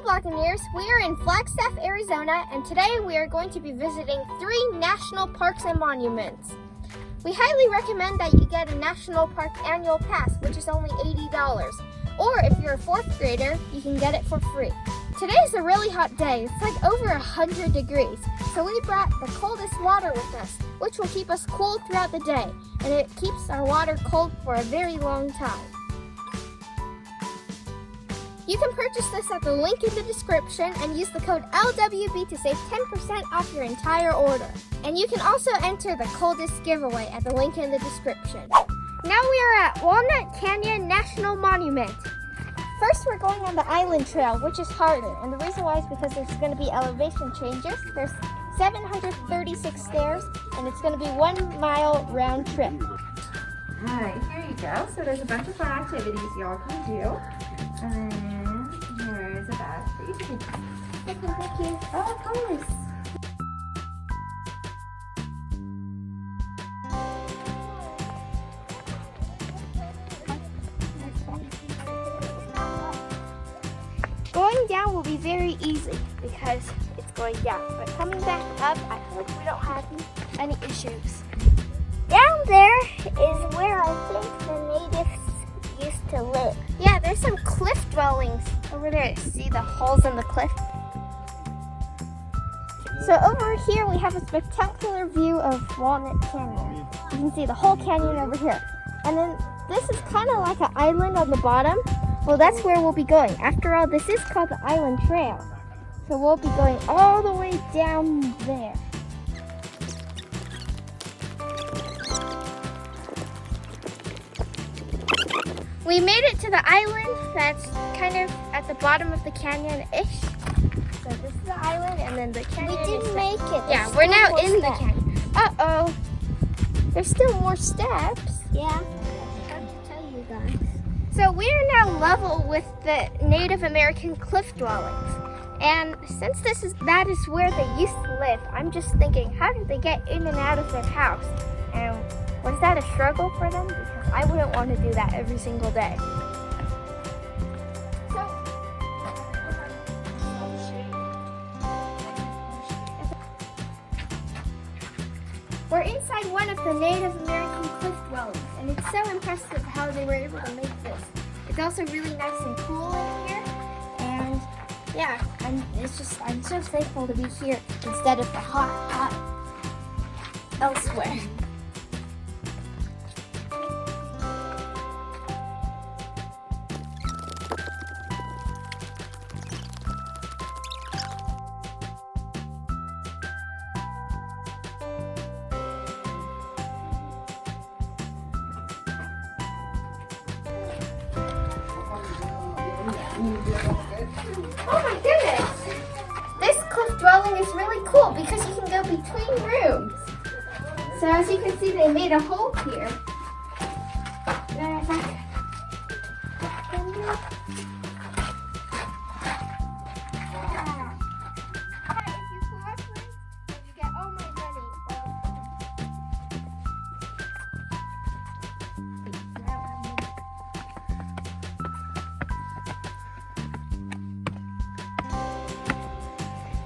Buccaneers. We are in Flagstaff, Arizona, and today we are going to be visiting 3 national parks and monuments. We highly recommend that you get a national park annual pass, which is only $80. Or if you're a 4th grader, you can get it for free. Today is a really hot day. It's like over 100 degrees. So we brought the coldest water with us, which will keep us cool throughout the day. And it keeps our water cold for a very long time. You can purchase this at the link in the description and use the code LWB to save 10% off your entire order. And you can also enter the coldest giveaway at the link in the description. Now we are at Walnut Canyon National Monument. First we're going on the island trail, which is harder. And the reason why is because there's going to be elevation changes. There's 736 stairs and it's going to be 1 mile round trip. Alright, here you go. So there's a bunch of fun activities y'all can do. And then here's a bag for you. Thank you. Oh, of course. Going down will be very easy because it's going down. But coming back up, I hope we don't have any issues. Down there is where I think the natives used to live. Yeah, there's some cliff dwellings over there. See the holes in the cliff? So over here we have a spectacular view of Walnut Canyon. You can see the whole canyon over here. And then this is kind of like an island on the bottom. Well, that's where we'll be going. After all, this is called the Island Trail. So we'll be going all the way down there. We made it to the island that's kind of at the bottom of the canyon-ish. So this is the island and then the canyon. We didn't make it. Yeah, we're now in the canyon. Uh-oh. There's still more steps. Yeah. Hard to tell you guys. So we are now level with the Native American cliff dwellings. And since that is where they used to live, I'm just thinking, how did they get in and out of their house? And was that a struggle for them? Because I wouldn't want to do that every single day. We're inside one of the Native American cliff dwellings, and it's so impressive how they were able to make this. It's also really nice and cool in here, and yeah, I'm so thankful to be here instead of the hot elsewhere. Oh my goodness! This cliff dwelling is really cool because you can go between rooms. So as you can see, they made a hole here.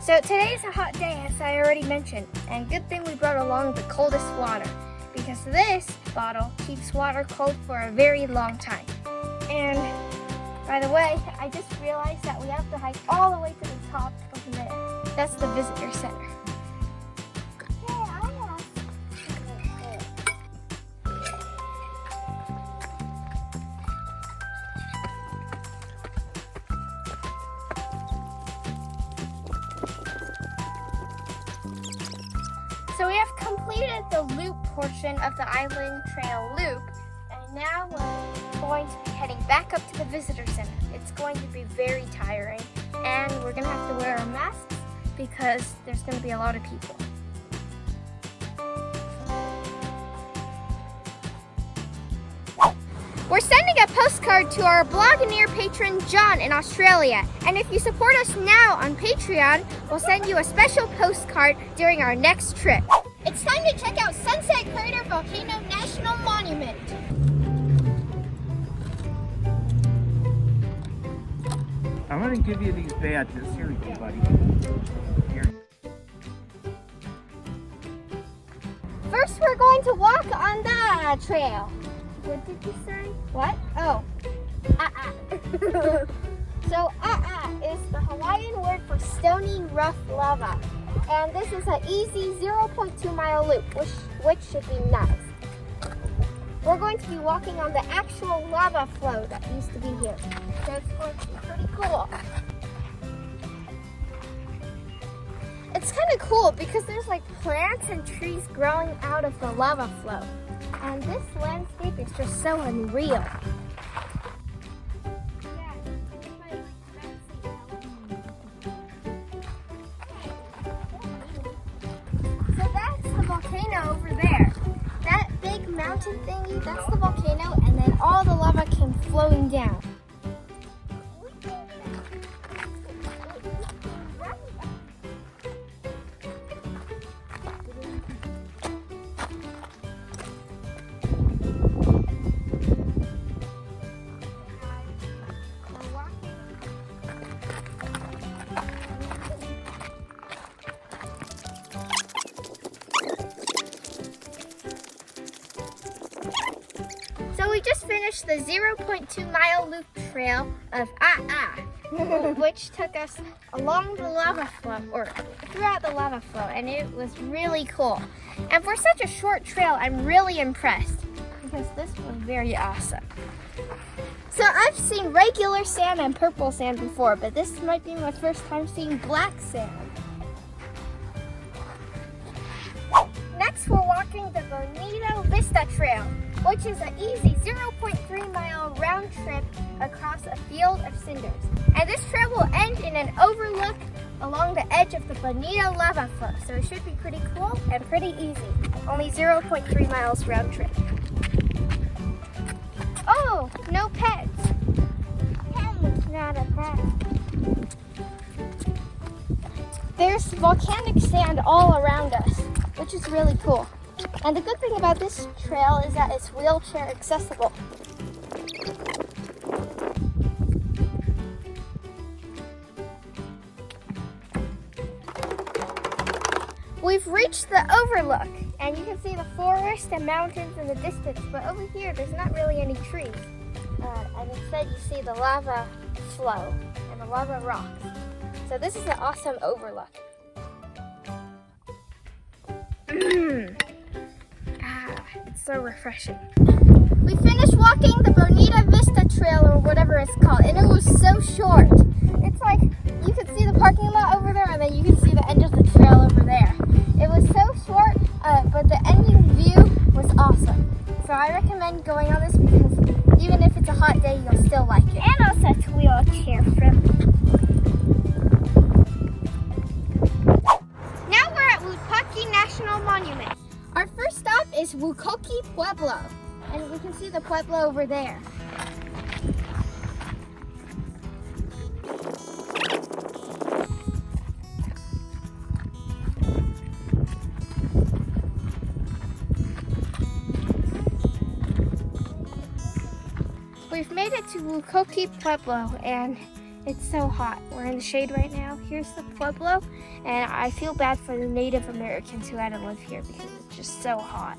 So today is a hot day, as I already mentioned, and good thing we brought along the coldest water, because this bottle keeps water cold for a very long time. And by the way, I just realized that we have to hike all the way to the top over there. That's the visitor center. So we have completed the loop portion of the Island Trail loop, and now we're going to be heading back up to the visitor center. It's going to be very tiring, and we're going to have to wear our masks because there's going to be a lot of people. We're sending a postcard to our Bloganeer patron John in Australia, and if you support us now on Patreon, we'll send you a special postcard during our next trip. It's time to check out Sunset Crater Volcano National Monument. I'm going to give you these badges. Here you go, buddy. Here. First, we're going to walk on the trail. What did you say? What? Oh. So, is the Hawaiian word for stony, rough lava. And this is an easy 0.2 mile loop, which should be nice. We're going to be walking on the actual lava flow that used to be here. So it's going to be pretty cool. It's kind of cool because there's like plants and trees growing out of the lava flow. And this landscape is just so unreal. So that's the volcano over there. That big mountain thingy, that's the volcano, and then all the lava came flowing down. So we just finished the 0.2 mile loop trail of which took us along the lava flow, or throughout the lava flow, and it was really cool. And for such a short trail, I'm really impressed because this was very awesome. So I've seen regular sand and purple sand before, but this might be my first time seeing black sand. Next, we're walking the Bonito Vista Trail, which is an easy 0.3 mile round trip across a field of cinders. And this trail will end in an overlook along the edge of the Bonito lava flow, so it should be pretty cool and pretty easy. Only 0.3 miles round trip. Oh, no pets. Cam's not a pet. There's volcanic sand all around us, which is really cool. And the good thing about this trail is that it's wheelchair accessible. We've reached the overlook, and you can see the forest and mountains in the distance, but over here there's not really any trees. And instead you see the lava flow and the lava rocks. So this is an awesome overlook. It's so refreshing. We finished walking the Bonita Vista Trail, or whatever it's called, and it was so short. It's like you could see the parking lot over there, and then you could see the end of the trail over there. It was so short, but the ending view was awesome. So I recommend going on this because even if it's a hot day, you'll still like it. And also it's wheelchair friendly. Now we're at Wupatki National Monument. Our first stop is Wupatki Pueblo, and we can see the Pueblo over there. We've made it to Wupatki Pueblo, and it's so hot. We're in the shade right now. Here's the Pueblo, and I feel bad for the Native Americans who had to live here because it's just so hot.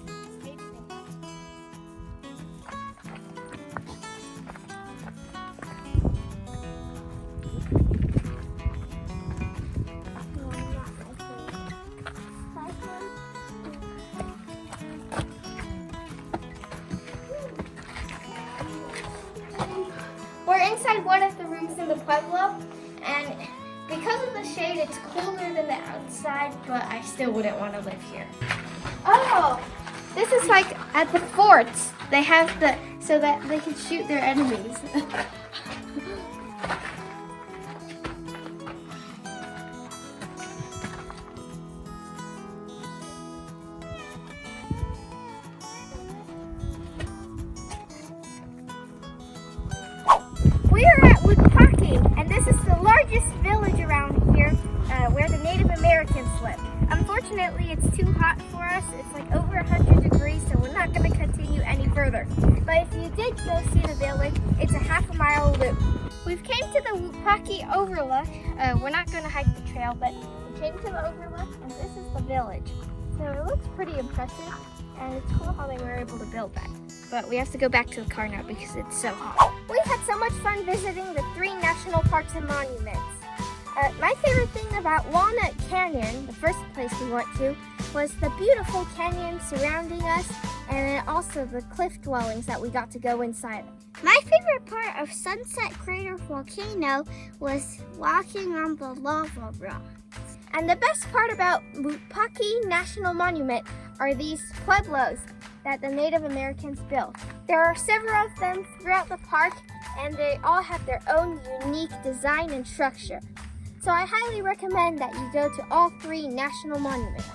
We're inside one of the rooms in the Pueblo, and because of the shade, it's cooler than the outside, but I still wouldn't want to live here. Oh, this is like at the forts. They have so that they can shoot their enemies. We are at Wupatki, and this is the largest village around here where the Native Americans live. Unfortunately, it's too hot for us. It's like over 100 degrees, so we're not going to continue any further. But if you did go see the village, it's a half a mile loop. We've came to the Wupatki Overlook. We're not going to hike the trail, but we came to the overlook, and this is the village. So it looks pretty impressive, and it's cool how they were able to build that. But we have to go back to the car now because it's so hot. We had so much fun visiting the 3 national parks and monuments. My favorite thing about Walnut Canyon, the first place we went to, was the beautiful canyon surrounding us, and then also the cliff dwellings that we got to go inside of. My favorite part of Sunset Crater Volcano was walking on the lava rock. And the best part about Wupatki National Monument are these pueblos that the Native Americans built. There are several of them throughout the park, and they all have their own unique design and structure. So I highly recommend that you go to all 3 national monuments.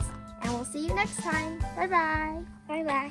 And we'll see you next time. Bye-bye. Bye-bye.